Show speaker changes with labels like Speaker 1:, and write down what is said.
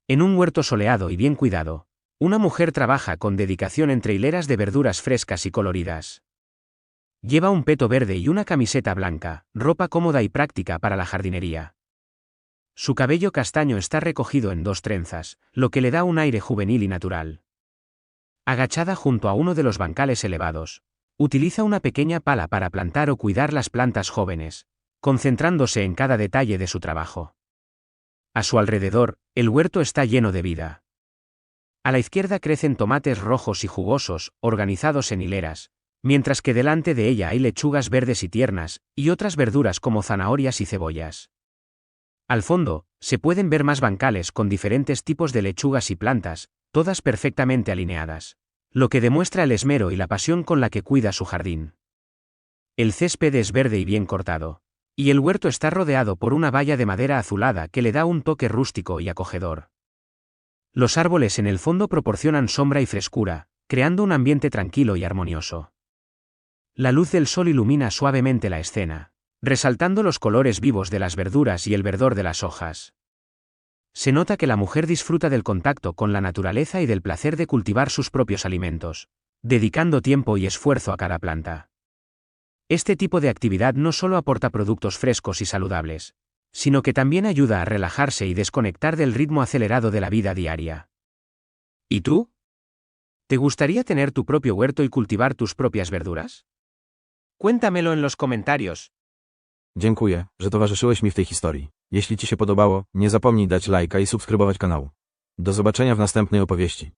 Speaker 1: En un huerto soleado y bien cuidado, una mujer trabaja con dedicación entre hileras de verduras frescas y coloridas. Lleva un peto verde y una camiseta blanca, ropa cómoda y práctica para la jardinería. Su cabello castaño está recogido en 2 trenzas, lo que le da un aire juvenil y natural. Agachada junto a uno de los bancales elevados, utiliza una pequeña pala para plantar o cuidar las plantas jóvenes, concentrándose en cada detalle de su trabajo. A su alrededor, el huerto está lleno de vida. A la izquierda crecen tomates rojos y jugosos, organizados en hileras, mientras que delante de ella hay lechugas verdes y tiernas, y otras verduras como zanahorias y cebollas. Al fondo, se pueden ver más bancales con diferentes tipos de lechugas y plantas, todas perfectamente alineadas, lo que demuestra el esmero y la pasión con la que cuida su jardín. El césped es verde y bien cortado, y el huerto está rodeado por una valla de madera azulada que le da un toque rústico y acogedor. Los árboles en el fondo proporcionan sombra y frescura, creando un ambiente tranquilo y armonioso. La luz del sol ilumina suavemente la escena, resaltando los colores vivos de las verduras y el verdor de las hojas. Se nota que la mujer disfruta del contacto con la naturaleza y del placer de cultivar sus propios alimentos, dedicando tiempo y esfuerzo a cada planta. Este tipo de actividad no solo aporta productos frescos y saludables, sino que también ayuda a relajarse y desconectar del ritmo acelerado de la vida diaria. ¿Y tú? ¿Te gustaría tener tu propio huerto y cultivar tus propias verduras? Cuéntamelo en los comentarios.
Speaker 2: Dziękuję, że towarzyszyłeś mi w tej historii. Jeśli Ci się podobało, nie zapomnij dać lajka i subskrybować kanału. Do zobaczenia w następnej opowieści.